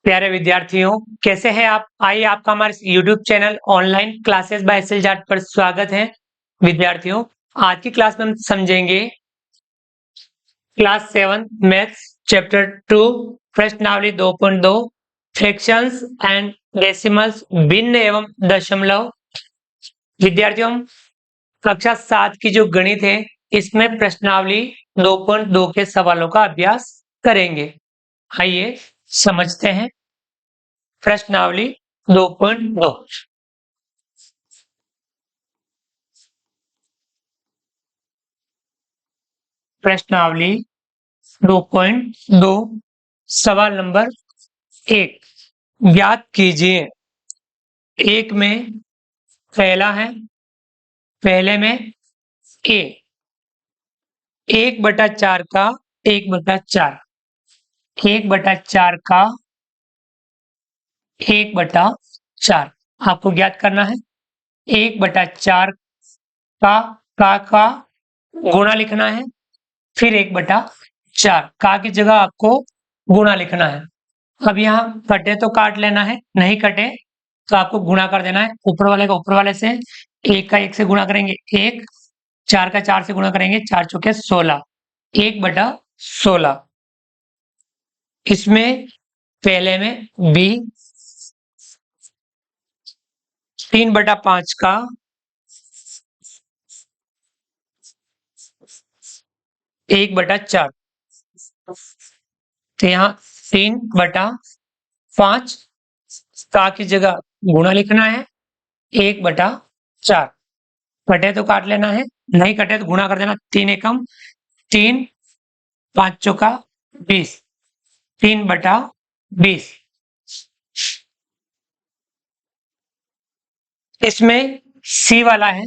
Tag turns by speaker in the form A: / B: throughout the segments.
A: प्यारे विद्यार्थियों, कैसे हैं आप? आइए आपका हमारे YouTube channel online classes by SL Jat पर स्वागत है। विद्यार्थियों, आज की क्लास में हम समझेंगे क्लास 7 मैथ्स चैप्टर 2 प्रश्नावली 2.2 फ्रैक्शंस एंड डेसिमल्स भिन्न एवं दशमलव। विद्यार्थियों, हम कक्षा 7 की जो गणित है इसमें प्रश्नावली 2.2 के सवालों का अभ्यास करेंगे। आइए समझते हैं प्रश्नावली 2.2। प्रश्नावली 2.2 सवाल नंबर 1 ज्ञात कीजिए। एक में पहला है, पहले में ए 1/4 का 1/4, 1/4 का 1/4 आपको ज्ञात करना है। 1/4 का गुणा लिखना है, फिर 1/4 का की जगह आपको गुणा लिखना है। अब यहाँ कटे तो काट लेना है, नहीं कटे तो आपको गुणा कर देना है। ऊपर वाले का ऊपर वाले से, 1 का 1 से गुणा करेंगे 1, 4 का 4 से गुणा करेंगे 4 चौके 16, 1/16। इसमें पहले में बी 3/5 का 1/4, तो यहाँ 3/5 का की जगह गुणा लिखना है 1/4। कटे तो काट लेना है, नहीं कटे तो गुणा कर देना। 3 एकम 3, 5 चौका 20, 3/20। इसमें सी वाला है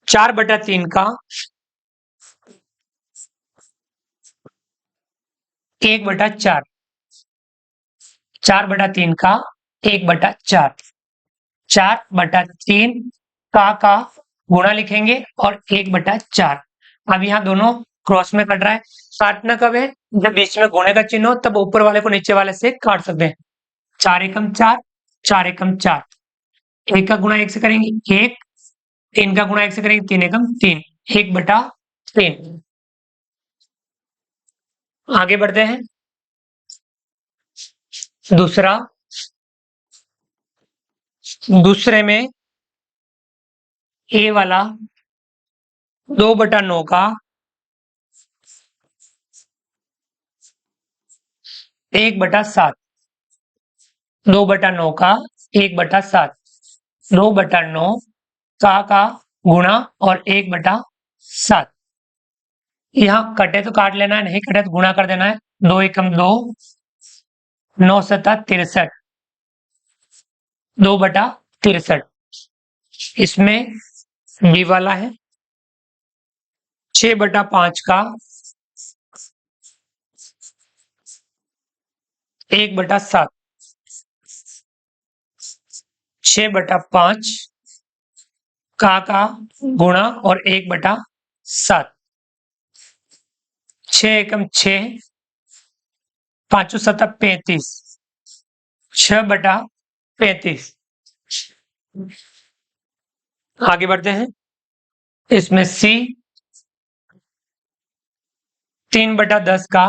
A: 4/3 का 1/4, 4/3 का 1/4, 4/3 का गुणा लिखेंगे और 1/4। अब यहाँ दोनों क्रॉस में कट रहा है। काटना कब है? जब बीच में गुणे का चिन्ह हो, तब ऊपर वाले को नीचे वाले से काट सकते हैं। 4 एकम 4, 4 एकम 4, 1 का गुणा 1 से करेंगे 1, 3 का गुणा 1 से करेंगे 3 एकम 3, 1/3। आगे बढ़ते हैं। दूसरे में ए वाला 2/9 का 1/7, 2/9 का 1/7, 2/9 का गुणा और 1/7। यहाँ कटे तो काट लेना है, नहीं कटे तो गुणा कर देना है। 2 एकम 2, 9 सता 63, 2/63। इसमें बी वाला है 6/5 का 1/7, 6/5 का गुणा और 1/7, 6 एकम 6, 5 सता 35, 6/35। आगे बढ़ते हैं। इसमें सी 3/10 का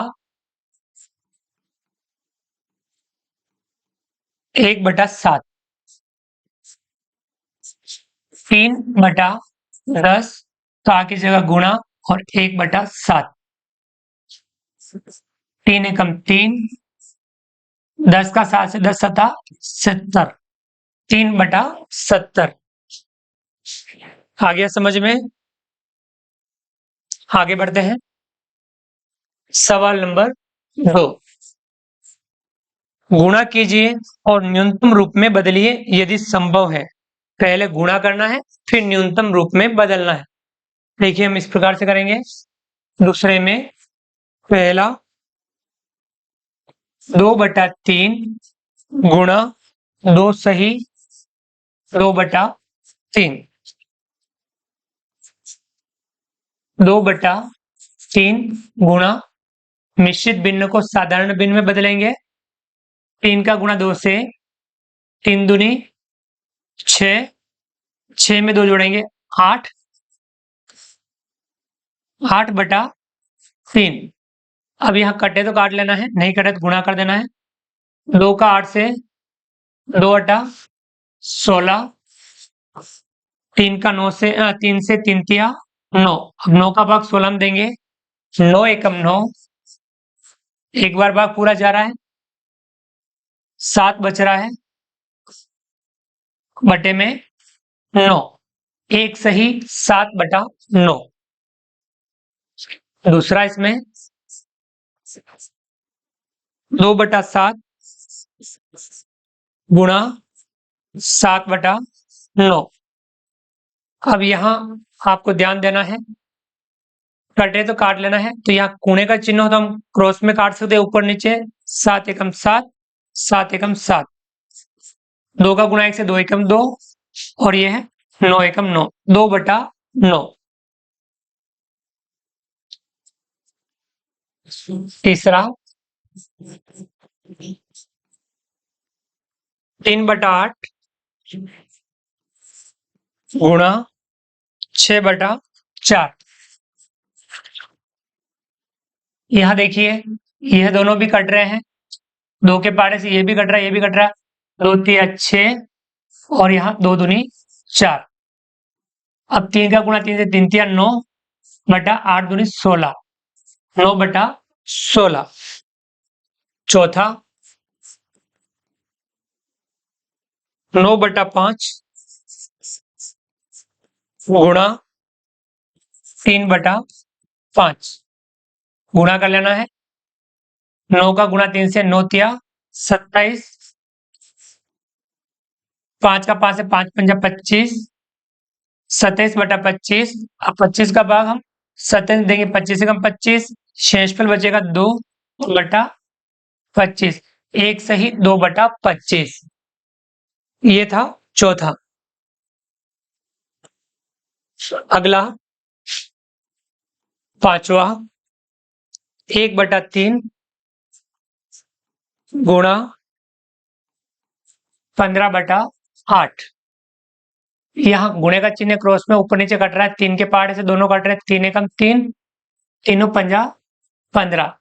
A: 1/7, 3/10 का की जगह गुणा और 1/7, 3 एकम 3, 10 का 7 से 10 सता 70, 3/70। आ गया समझ में? आगे बढ़ते हैं। सवाल नंबर 2 गुणा कीजिए और न्यूनतम रूप में बदलिए यदि संभव है। पहले गुणा करना है, फिर न्यूनतम रूप में बदलना है। देखिए हम इस प्रकार से करेंगे। दूसरे में पहला 2/3 गुणा 2 सही 2/3, 2/3 गुणा मिश्रित भिन्न को साधारण भिन्न में बदलेंगे। 3 का गुणा 2 से 3 दूनी 6, 6 में 2 जोड़ेंगे 8, 8/3। अब यहाँ कटे तो काट लेना है, नहीं कटे तो गुणा कर देना है। 2 का 8 से 2/16, 3 का 9 से 3 से 3 तिया 9। अब 9 का भाग 16 में देंगे, 9 एकम 9, एक बार भाग पूरा जा रहा है, 7 बच रहा है बटे में 9, एक सही 7/9। दूसरा इसमें 2/7 गुणा 7/9। अब यहाँ आपको ध्यान देना है, कटे तो काट लेना है, तो यहाँ कोने का चिन्ह हो तो हम क्रॉस में काट सकते हैं ऊपर नीचे। 7 एकम 7, 7 एकम 7, 2 का गुणा 1 से 2 एकम 2, और ये है 9 एकम 9, 2/9। तीसरा 3/8 गुणा 6/4। यहाँ देखिए, यह दोनों भी कट रहे हैं, 2 के पारे से ये भी कट रहा है, ये भी कट रहा है, 2 तिया 6, और यहाँ 2 दूनी 4। अब 3 का गुणा 3 से 3 तिया 9/8 दूनी 16, 9/16। चौथा 9/5 गुणा 3/5। गुणा कर लेना है, 9 का गुणा 3 से 9 तिया 27, 5 का 5 से 5 पंजा 25, 27/25। अब 25 का भाग हम 27 देंगे, 25 से कम 25, शेषफल बचेगा 2/25, एक सही 2/25। ये था चौथा। अगला पांचवा 1/3 गुणा 15/8। यहाँ गुणे का चिन्ह क्रॉस में ऊपर नीचे कट रहा है, 3 के पहाड़े से दोनों कट रहे हैं, 3 एकम 3, 3 पंजा 15,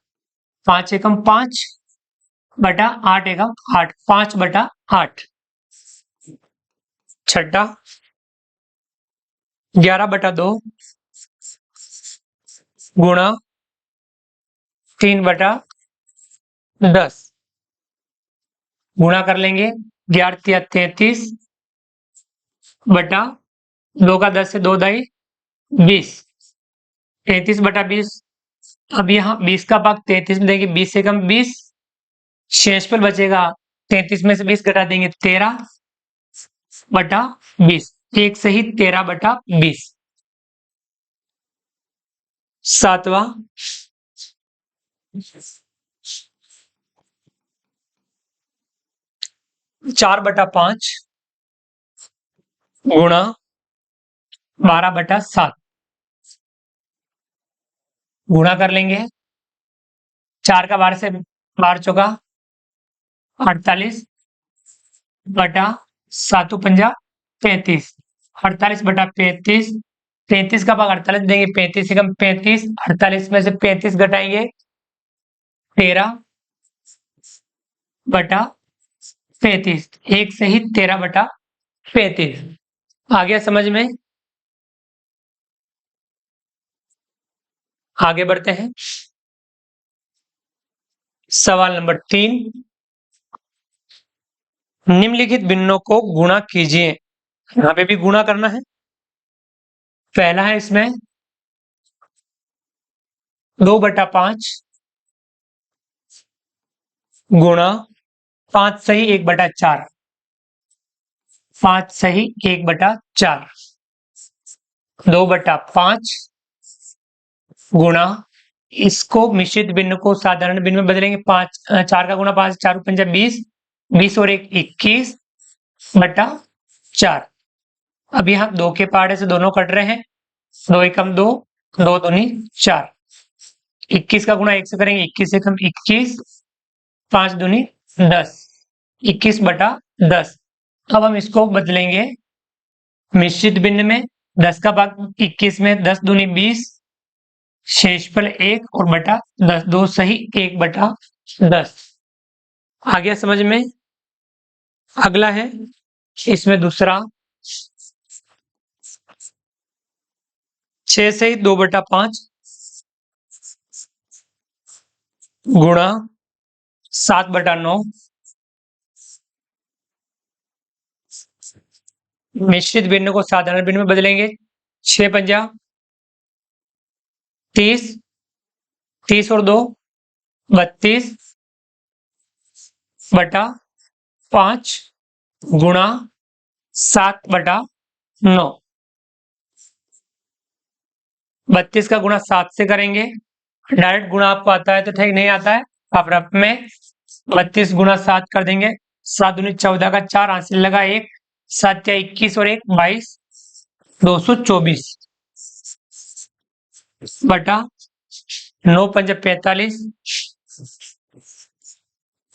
A: 5 एकम 5/8 एकम 8, 5/8। छठा 11/2 गुणा 3/10। गुणा कर लेंगे, 11 तिया 33 बटा 2 का 10 से 2 दाई 20, 33/20। अब यहाँ 20 का भाग 33 में देंगे, 20 से कम 20, शेषफल बचेगा 33 में से 20 घटा देंगे 13/20, एक सही 13/20। सातवां 4/5 गुणा 12/7। गुणा कर लेंगे, 4 का 12 से 12 चौका 48 बटा 7 पंजा 35, 48/35, 35 का भाग 48 देंगे, 35 से कम 35, 48 में से 35 घटाएंगे 13/35, एक से ही 13/35। आ गया समझ में? आगे बढ़ते हैं। सवाल नंबर 3, निम्नलिखित भिन्नों को गुणा कीजिए। यहां पे भी गुणा करना है। पहला है इसमें 2/5 गुणा 5 सही 1/4, 5 सही 1/4, 2/5 गुणा, इसको मिश्रित भिन्न को साधारण भिन्न में बदलेंगे, 5 4 का गुणा 5, 4 पंजा 20, 20 और 1 21/4। अब यहाँ 2 के पहाड़े से दोनों कट रहे हैं, 2 एकम 2, 2 दूनी 4, 21 का गुणा 1 से करेंगे, 21 से कम 21, 5 दूनी 10, 21/10। अब हम इसको बदलेंगे मिश्रित भिन्न में, 10 का भाग 21 में, 10 दूनी 20, शेषफल 1 और बटा 10, 2 सही 1/10। आ गया समझ में? अगला है इसमें दूसरा, 6 सही 2/5 गुणा 7/9, मिश्रित भिन्न को साधारण भिन्न में बदलेंगे, 6 पंजा 30, 30 और 2 32/5 गुणा 7/9। 32 का गुणा 7 से करेंगे, डायरेक्ट गुणा आपको आता है तो ठीक, नहीं आता है आप रफ में 32 गुणा 7 कर देंगे, 7 दूनी 14 का 4, हासिल लगा 1, 7 या 21 और 1 22, 224 बटा 9 पंजा 45,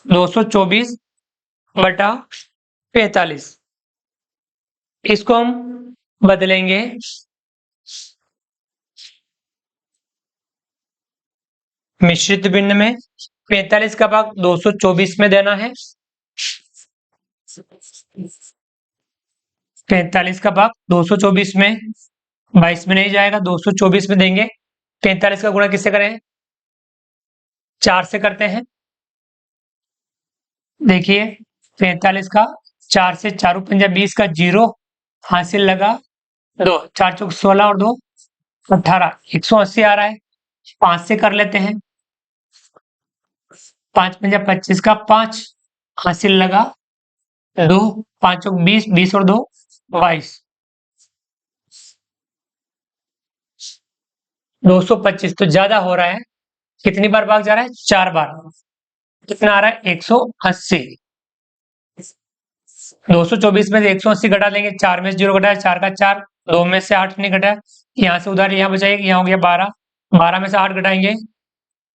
A: 224/45। इसको हम बदलेंगे मिश्रित भिन्न में, 45 का भाग 224 में देना है, 45 का भाग 224 में, 22 में नहीं जाएगा, 224 में देंगे। 45 का गुणा किससे करें? 4 से करते हैं। देखिए 45 का 4 से, 4 पंजा 20 का 0, हासिल लगा 2, 4 चौक 16 और 2 18, 180 आ रहा है। 5 से कर लेते हैं, 5 पंजा 25 का 5, हासिल लगा 2, 5 चौक 20, 20 और 2 22, 225 तो ज्यादा हो रहा है। कितनी बार भाग जा रहा है? 4 बार। कितना आ रहा है? 180। 224 में से 180 घटा लेंगे, 4 में से 0 घटा है, 4 का 4, 2 में से 8 नहीं घटा, यहाँ से उधार यहाँ बचाएगा, यहाँ हो गया 12, 12 में से 8 घटाएंगे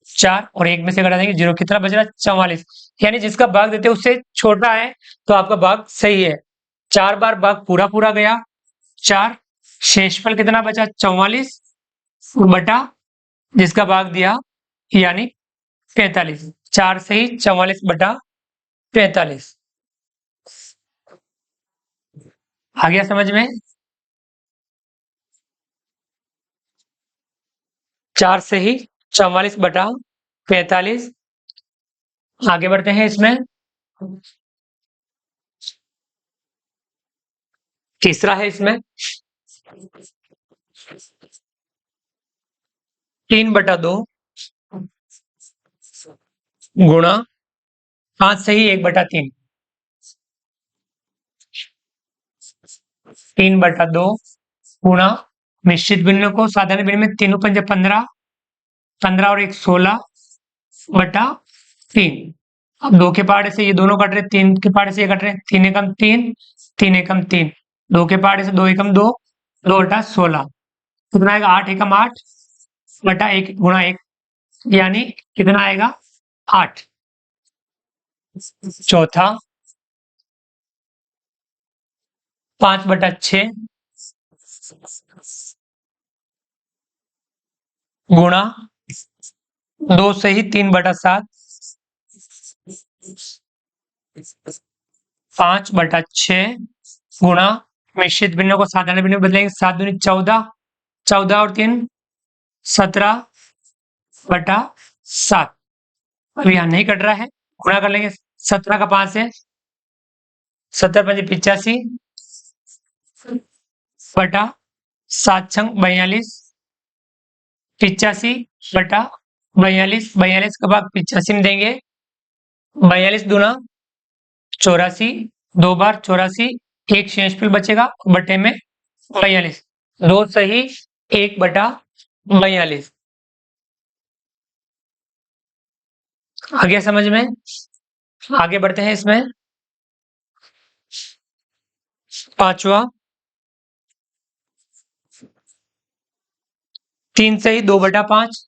A: 4 और 1 में से घटा देंगे 0, कितना बच रहा है? 44। यानी जिसका भाग देते हैं उससे छोटा है तो आपका भाग सही है। 4 बार भाग पूरा पूरा गया 4, शेषफल कितना बचा? 44 बटा जिसका भाग दिया यानी 45, 4 से ही 44/45। आ गया समझ में? 4 से ही 44/45। आगे बढ़ते हैं इसमें, तीसरा है इसमें 3/2 गुणा 5 से ही 1/3, 3/2 गुणा मिश्रित भिन्न को साधारण भिन्न में, 3 पंजे 15, 15 और 1 16/3। अब 2 के पहाड़े से ये दोनों कट रहे, 3 के पहाड़े से ये कट रहे, 3 एकम 3, 3 एकम 3, 2 के पहाड़े से 2 एकम 2, 2/16, कितना आएगा? 8 एकम 8/1 गुणा 1, यानी कितना आएगा? 8। चौथा 5/6 गुणा 2 से ही 3/7, 5/6 गुणा मिश्रित भिन्न को साधारण भिन्न में बदलेंगे, 7 दूनी 14, 14 और 3 17/7। अब यहाँ नहीं कट रहा है, गुणा कर लेंगे, 17 का 5 है, 17 पंजे 85 बटा 7 छंग 42, 85/42, 42 का भाग 85 में देंगे, 42 दूना 84, 2 बार 84, एक शेषफल बचेगा बटे में 42, 2 सही 1/42। आ गया समझ में? आगे बढ़ते हैं इसमें, पांचवा 3 से ही 2/5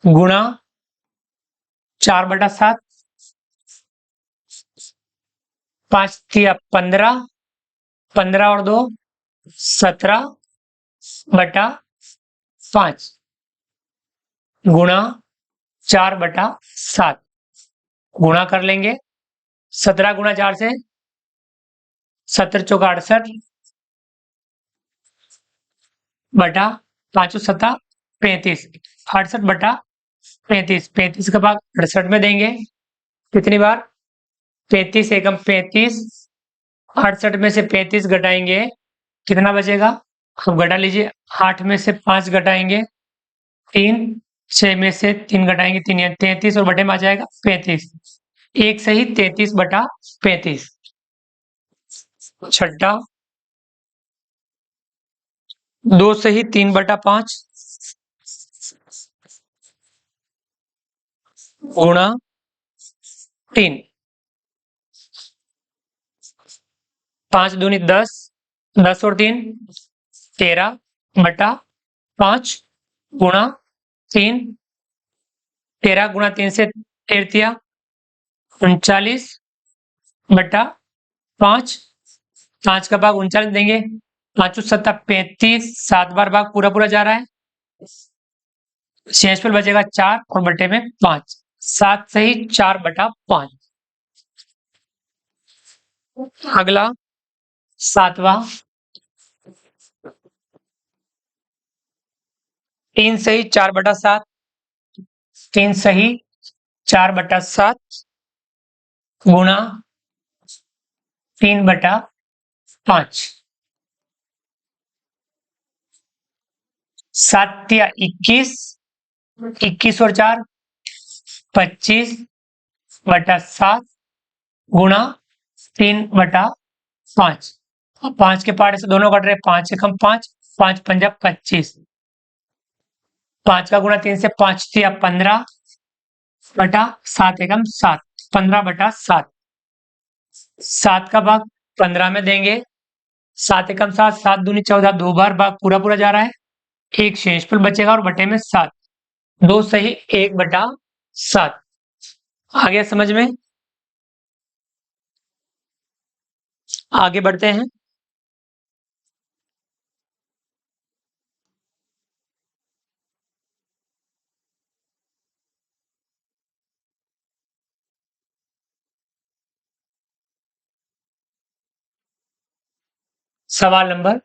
A: गुणा 4/7, 5 तिया 15, 15 और 2 17/5 गुणा 4/7 गुणा कर लेंगे। 17 गुणा 4 से 17 चौका 68 बटा 5 7 35, 68/35, 35 का भाग 68 में देंगे। कितनी बार? 35 एकम 35, 68 में से 35 घटाएंगे, कितना बचेगा? अब घटा लीजिए। 8 में से 5 घटाएंगे 3, 6 में से 3 घटाएंगे 3 या 33 और बटे में आ जाएगा 35। एक सही 33/35। छठा 2 सही 3/5 गुणा 3, 5 दूनी 10, 10 और 3 13/5 गुणा 3, 13 गुणा 3 से 13 39/5, 5 का भाग 39 देंगे। 5 7 35, 7 बार भाग पूरा पूरा जा रहा है, शेष पर बचेगा 4 और बटे में 5, 7 सही 4/5। अगला 7वां 3 सही 4/7, 3 सही 4/7 गुणा 3/5, 7 या 21, 21 और 4 25/7 गुणा 3/5। 5 के पार्ट से दोनों कट रहे, 5 एकम 5, 5 पंजा 25, 5 का गुणा 3 से 5 तिया 15/7 एकम 7, 15/7। 7 का भाग 15 में देंगे। 7 एकम 7, 7 दूनी 14, 2 बार भाग पूरा पूरा जा रहा है, एक शेषफल बचेगा और बटे में 7, 2 सही 1/7। आ गया समझ में? आगे बढ़ते हैं। सवाल नंबर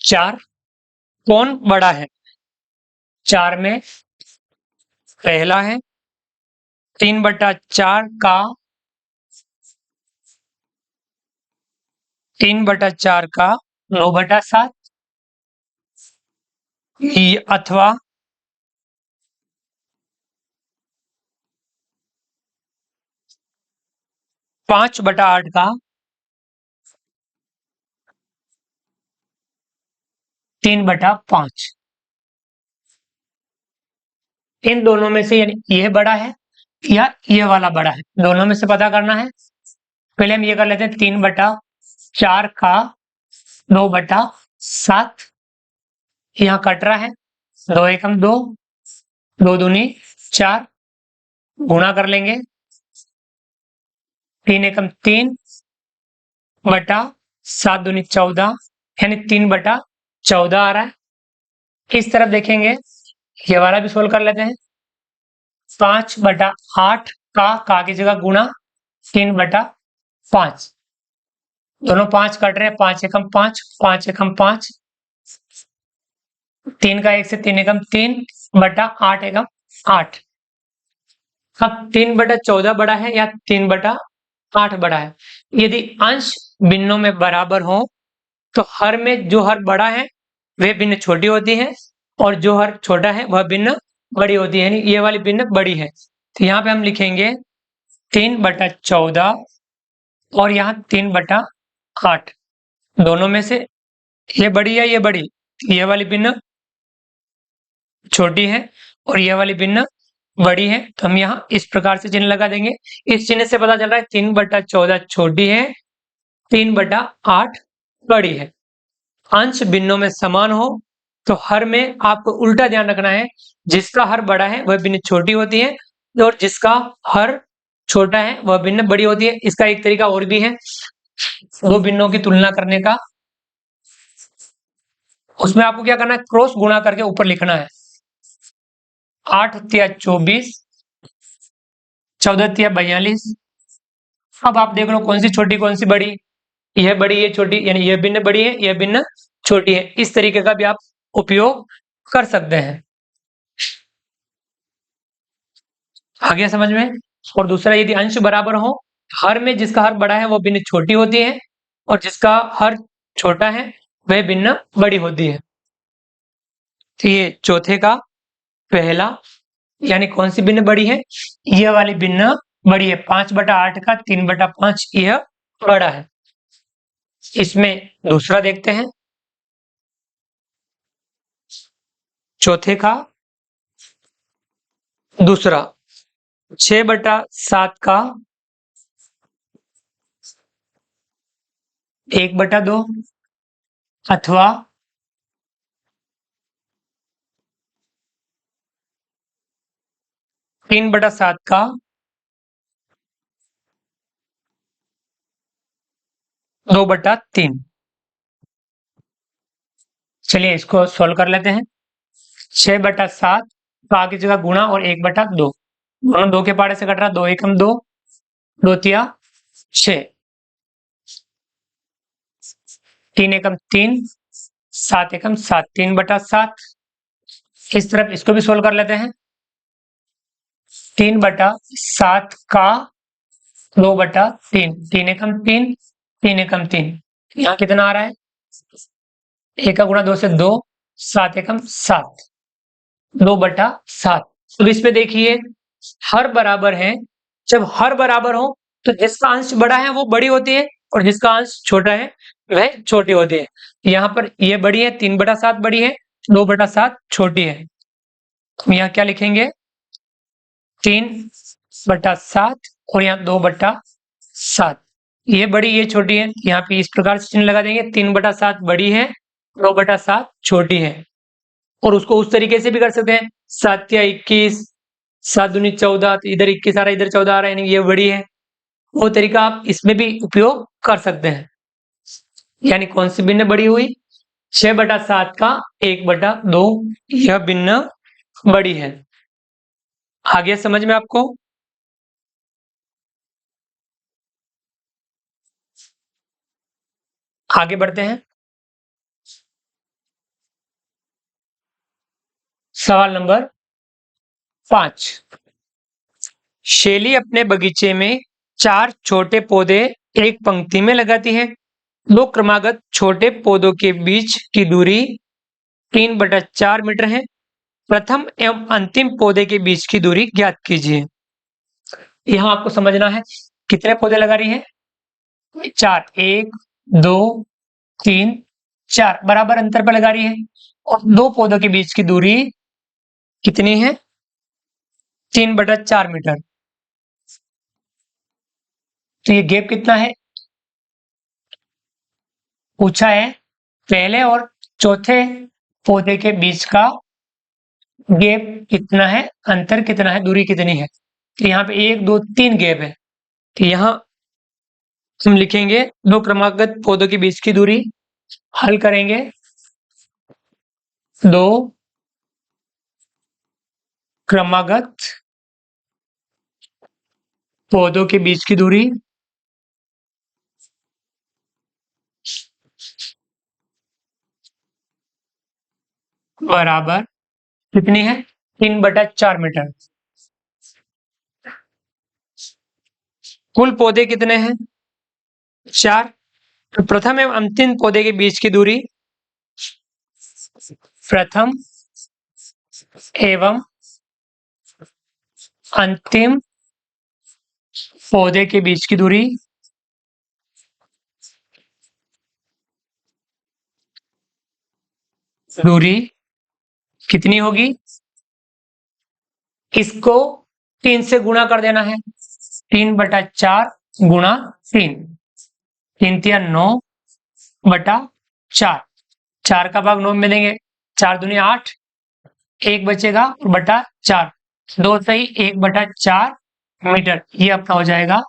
A: 4, कौन बड़ा है? 4 में पहला है 3/4 का 9/7 अथवा 5/8 का 3/5। इन दोनों में से यानी ये बड़ा है या ये वाला बड़ा है, दोनों में से पता करना है। पहले हम ये कर लेते हैं 3/4 का 9/7, यहाँ कट रहा है, 2 एकम 2, 2 दूनी 4 गुणा कर लेंगे, 3 एकम 3/7 दूनी 14 यानी 3/14 आ रहा है। इस तरफ देखेंगे, ये वाला भी सोल्व कर लेते हैं। 5/8 का की जगह गुणा 3/5, दोनों 5 कट रहे हैं, 5 एकम 5, 5 एकम 5, 3 का 1 से 3 एकम 3/8 एकम 8। अब 3/14 बड़ा है या 3/8 बड़ा है? यदि अंश भिन्नों में बराबर हो तो हर में जो हर बड़ा है वह भिन्न छोटी होती है और जो हर छोटा है वह भिन्न बड़ी होती है, यानी ये वाली भिन्न बड़ी है। तो यहाँ पे हम लिखेंगे 3/14 और यहाँ 3/8, दोनों में से ये बड़ी है ये बड़ी, ये वाली भिन्न छोटी है और ये वाली भिन्न बड़ी है, तो हम यहाँ इस प्रकार से चिन्ह लगा देंगे। इस चिन्ह से पता चल रहा है 3/14 छोटी है, 3/8 बड़ी है। अंश भिन्नों में समान हो तो हर में आपको उल्टा ध्यान रखना है, जिसका हर बड़ा है वह भिन्न छोटी होती है और जिसका हर छोटा है वह भिन्न बड़ी होती है। इसका एक तरीका और भी है दो भिन्नों की तुलना करने का। उसमें आपको क्या करना है, क्रॉस गुणा करके ऊपर लिखना है। 8 तिया 24, 14 तिया 42। अब आप देख लो कौन सी छोटी कौन सी बड़ी, यह बड़ी ये छोटी, यानी यह भिन्न बड़ी है यह भिन्न छोटी है। इस तरीके का भी आप उपयोग कर सकते हैं। आ गया समझ में। और दूसरा, यदि अंश बराबर हो, हर में जिसका हर बड़ा है वो भिन्न छोटी होती है और जिसका हर छोटा है वह भिन्न बड़ी होती है। तो ये चौथे का पहला, यानी कौन सी भिन्न बड़ी है, यह वाली भिन्न बड़ी है। 5/8 का 3/5 यह बड़ा है। इसमें दूसरा देखते हैं, चौथे का दूसरा 6/7 का 1/2 अथवा 3/7 का 2/3। चलिए इसको सोल्व कर लेते हैं। 6/7 तो आगे जगह गुणा और 1/2, दोनों दो के पाड़े से कट रहा, 2 एकम 2, 2 तिया 6, 3 एकम 3, 7 एकम 7, 3/7। इस तरफ इसको भी सोल्व कर लेते हैं। 3/7 का 2/3, 3 एकम 3, 3 एकम 3, यहाँ कितना आ रहा है, 1 का गुणा 2 से 2, 7 एकम 7, 2/7। अब इसमें देखिए हर बराबर है, जब हर बराबर हो तो जिसका अंश बड़ा है वो बड़ी होती है और जिसका अंश छोटा है वह छोटी होती है। यहाँ पर ये बड़ी है, 3/7 बड़ी है, 2/7 छोटी है। तो यहाँ क्या लिखेंगे, 3/7 और यहाँ 2/7। ये बड़ी ये छोटी है, यहाँ पे इस प्रकार से चिन्ह लगा देंगे, 3/7 बड़ी है, 2/7 छोटी है। और उसको उस तरीके से भी कर सकते हैं, 7 या 21, 7 दूनी 14, तो इधर 21 आ रहा है इधर 14 आ रहा है, यानी ये बड़ी है। वो तरीका आप इसमें भी उपयोग कर सकते हैं। यानी कौन सी भिन्न बड़ी हुई, 6/7 का 1/2, यह भिन्न बड़ी है। आ गया समझ में आपको। आगे बढ़ते हैं। सवाल नंबर 5। शैली अपने बगीचे में 4 छोटे पौधे एक पंक्ति में लगाती है। 2 क्रमागत छोटे पौधों के बीच की दूरी 3/4 मीटर है। प्रथम एवं अंतिम पौधे के बीच की दूरी ज्ञात कीजिए। यहां आपको समझना है कितने पौधे लगा रही है, 4, 1 2 3 4 बराबर अंतर पर लगा रही है और 2 पौधों के बीच की दूरी कितनी है, 3/4 मीटर। तो ये गैप कितना है, पूछा है पहले और चौथे पौधे के बीच का गैप कितना है, अंतर कितना है, दूरी कितनी है। तो यहाँ पे 1 2 3 गैप है, तो यहाँ हम लिखेंगे 2 क्रमागत पौधों के बीच की दूरी, हल करेंगे 2 क्रमागत पौधों के बीच की दूरी बराबर कितनी है, 3/4 मीटर। कुल पौधे कितने हैं, 4। तो प्रथम एवं अंतिम पौधे के बीच की दूरी, प्रथम एवं अंतिम पौधे के बीच की दूरी कितनी होगी, इसको 3 से गुणा कर देना है, 3/4 गुणा 3, 3 तिया 9/4, 4 का भाग 9 में देंगे 4 दूनी 8, 1 बचेगा और बटा 4, 2 सही 1/4 मीटर, ये अपना हो जाएगा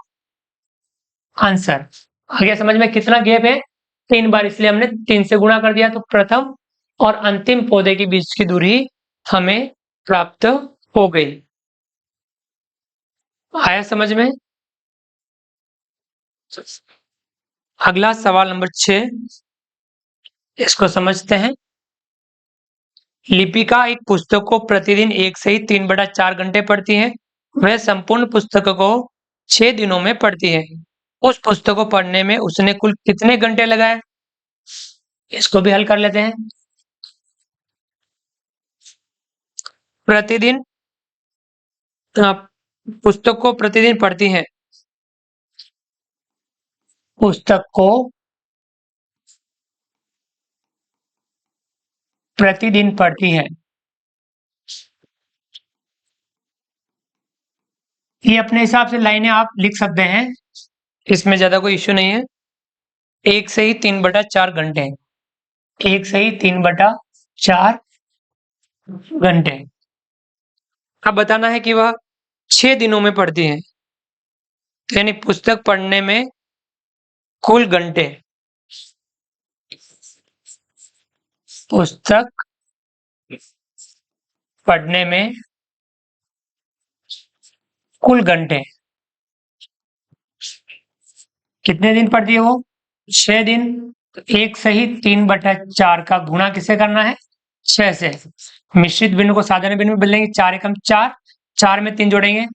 A: आंसर। आ गया समझ में? कितना गैप है? 3 बार, इसलिए हमने 3 से गुणा कर दिया, तो प्रथम और अंतिम पौधे के बीच की दूरी हमें प्राप्त हो गई। आया समझ में? अगला सवाल नंबर 6, इसको समझते हैं। लिपिका एक पुस्तक को प्रतिदिन 1 से ही 3/4 घंटे पढ़ती है। वह संपूर्ण पुस्तक को 6 दिनों में पढ़ती है। उस पुस्तक को पढ़ने में उसने कुल कितने घंटे लगाए? इसको भी हल कर लेते हैं। प्रतिदिन पुस्तक को प्रतिदिन पढ़ती है, पुस्तक को प्रतिदिन पढ़ती है। ये अपने हिसाब से लाइनें आप लिख सकते हैं, इसमें ज्यादा कोई इश्यू नहीं है। 1 से ही 3/4 घंटे, 1 से ही 3/4 घंटे। अब बताना है कि वह 6 दिनों में पढ़ती है, यानी पुस्तक पढ़ने में कुल घंटे, पुस्तक पढ़ने में कुल घंटे कितने दिन पढ़ती है वो? 6 दिन। 1 से ही 3/4 का गुणा किसे करना है? 6 से। मिश्रित भिन्न को साधारण भिन्न में बदलेंगे, 4 एकम 4, 4 में 3 जोड़ेंगे,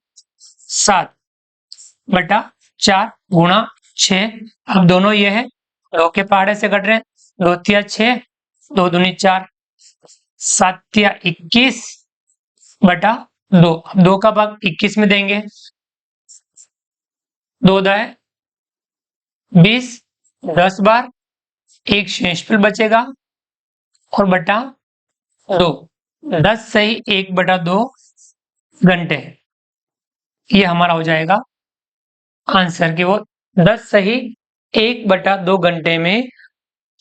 A: 7/4 गुणा 6। अब दोनों ये है, 2 के पहाड़े से कट रहे हैं, 2 तिया 6, 2 दूनी 4, 7 तिया 21/2। अब 2 का भाग 21 में देंगे, 2 दाए 20, 10 बार, 1 शेषफल बचेगा और बटा 2, 10 सही 1/2 घंटे। ये हमारा हो जाएगा आंसर कि वो 10 सही 1/2 घंटे में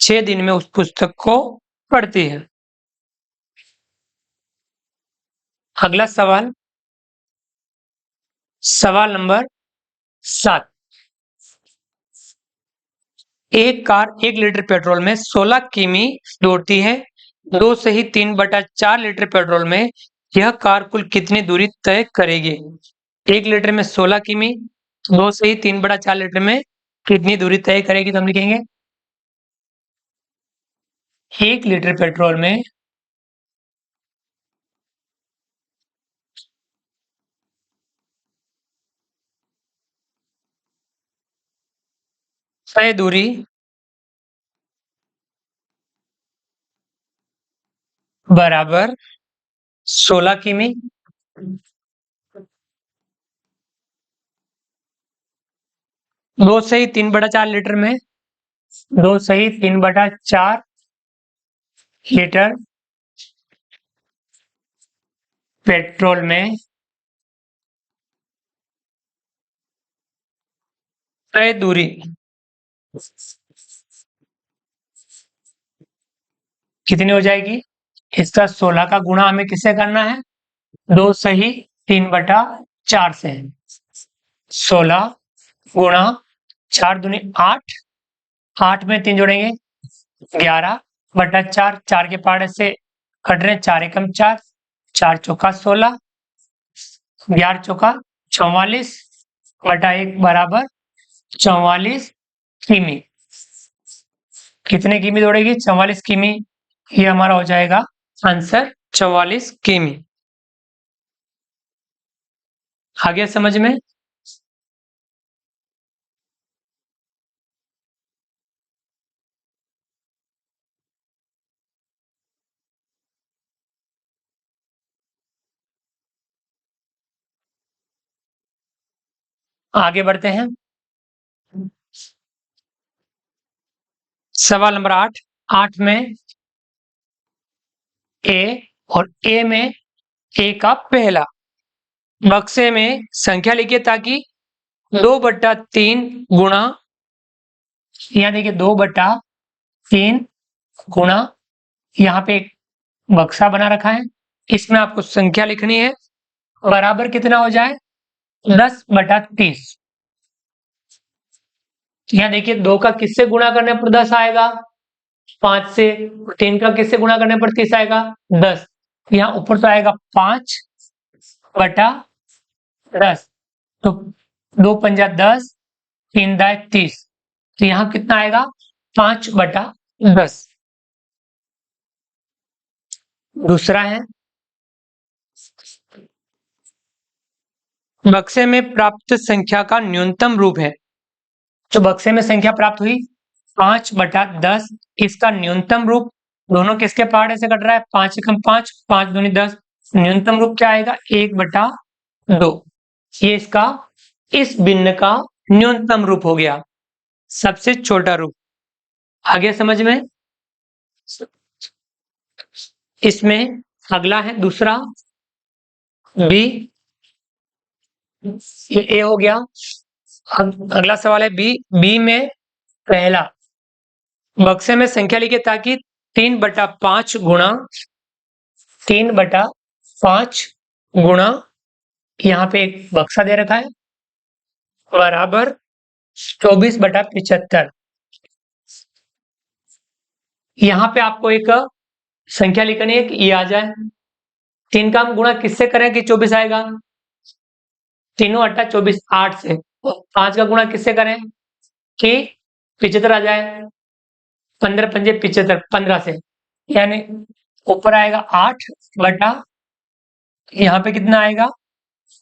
A: 6 दिन में उस पुस्तक को पढ़ती है। अगला सवाल, सवाल नंबर 7। एक कार 1 लीटर पेट्रोल में 16 किमी दौड़ती है। 2 से ही 3/4 लीटर पेट्रोल में यह कार कुल कितनी दूरी तय करेगी? 1 लीटर में 16 किमी, 2 से ही 3/4 लीटर में कितनी दूरी तय करेगी? तो हम लिखेंगे 1 लीटर पेट्रोल में तय दूरी बराबर 16 किमी। 2 से ही 3/4 लीटर में, 2 से ही 3/4 लीटर पेट्रोल में तय दूरी कितनी हो जाएगी? इसका 16 का गुणा हमें किससे करना है? 2 सही 3/4 से। 16 गुणा 4 दूनी 8, 8 में 3 जोड़ेंगे, 11/4, 4 के पहाड़े से कट रहे, 4 एकम 4, 4 चौका 16, 11 चौका 44/1 बराबर 44 किमी। कितने किमी दौड़ेगी? 44 किमी। ये हमारा हो जाएगा आंसर, 44 किमी। आ गया समझ में? आगे बढ़ते हैं। सवाल नंबर 8। 8 में ए और ए में ए का पहला बक्से में संख्या लिखिए ताकि 2/3 गुणा, यहाँ देखिए 2/3 गुणा, यहाँ पे बक्सा बना रखा है, इसमें आपको संख्या लिखनी है, बराबर कितना हो जाए 10/30। यहाँ देखिए 2 का किससे गुणा करने पर 10 आएगा 5 से, 3 का किससे गुणा करने पर 30 आएगा 10। यहाँ ऊपर तो आएगा 5/10, तो 2 पंजा 10, 3 दाए 30, तो यहाँ कितना आएगा 5/10। दूसरा है बक्से में प्राप्त संख्या का न्यूनतम रूप है। जो बक्से में संख्या प्राप्त हुई 5/10, इसका न्यूनतम रूप, दोनों किसके पहाड़े से कट रहा है 5 एकम 5, 5 दूनी 10, न्यूनतम रूप क्या आएगा 1/2। ये इसका इस भिन्न का न्यूनतम रूप हो गया, सबसे छोटा रूप। आगे समझ में, इसमें अगला है दूसरा बी, ये ए हो गया। अगला सवाल है बी में पहला, बक्से में संख्या लिखे ताकि 3/5 गुणा, यहाँ पे एक बक्सा दे रखा है, बराबर 24/75। यहाँ पे आपको एक संख्या लिखनी है कि ये आ जाए। 3 का हम गुणा किससे करें कि 24 आएगा, 3 8 24, 8 से। 5 का गुणा किससे करें कि 75 आ जाए, 15 पंजे 75, 15 से, यानी ऊपर आएगा 8 बटा, यहाँ पे कितना आएगा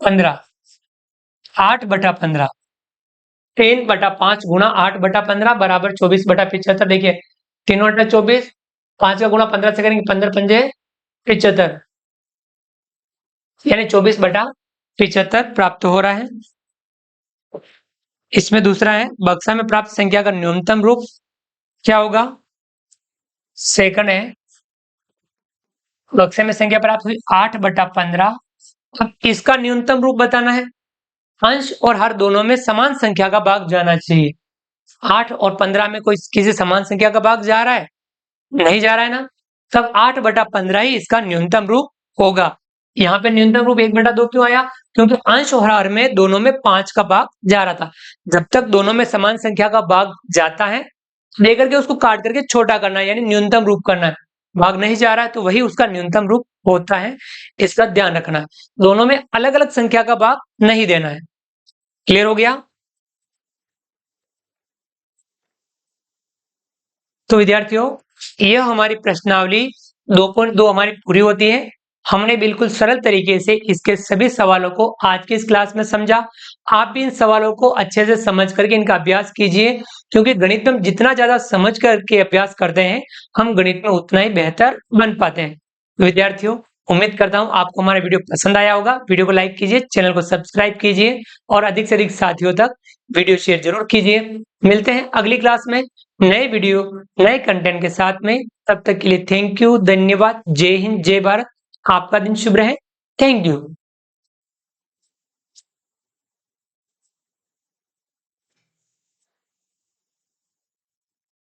A: 15, 8/15, 3/5 गुणा 8/15 बराबर 24/75। देखिए 3 8 24, 5 का गुणा 15 से करेंगे 15 पंजे 75, यानी 24/75 प्राप्त हो रहा है। इसमें दूसरा है बक्सा में प्राप्त संख्या का न्यूनतम रूप क्या होगा, सेकंड है बक्से में संख्या प्राप्त हुई 8/15। अब इसका न्यूनतम रूप बताना है, अंश और हर दोनों में समान संख्या का भाग जाना चाहिए। 8 और 15 में कोई किसी समान संख्या का भाग जा रहा है, नहीं जा रहा है ना, तब 8/15 ही इसका न्यूनतम रूप होगा। यहाँ पे न्यूनतम रूप 1/2 क्यों आया, क्योंकि अंश और हर में दोनों में 5 का भाग जा रहा था। जब तक दोनों में समान संख्या का भाग जाता है, लेकर के उसको काट करके छोटा करना है, यानी न्यूनतम रूप करना है। भाग नहीं जा रहा है तो वही उसका न्यूनतम रूप होता है, इसका ध्यान रखना है। दोनों में अलग अलग संख्या का भाग नहीं देना है। क्लियर हो गया। तो विद्यार्थियों, यह हमारी प्रश्नावली 2.2 हमारी पूरी होती है। हमने बिल्कुल सरल तरीके से इसके सभी सवालों को आज की इस क्लास में समझा। आप भी इन सवालों को अच्छे से समझ करके इनका अभ्यास कीजिए, क्योंकि गणित में हम जितना ज्यादा समझ करके अभ्यास करते हैं, हम गणित में उतना ही बेहतर बन पाते हैं। विद्यार्थियों, उम्मीद करता हूं आपको हमारा वीडियो पसंद आया होगा। वीडियो को लाइक कीजिए, चैनल को सब्सक्राइब कीजिए और अधिक से अधिक साथियों तक वीडियो शेयर जरूर कीजिए। मिलते हैं अगली क्लास में नए वीडियो नए कंटेंट के साथ में। तब तक के लिए थैंक यू, धन्यवाद, जय हिंद, जय भारत। आपका दिन शुभ रहे। Thank you.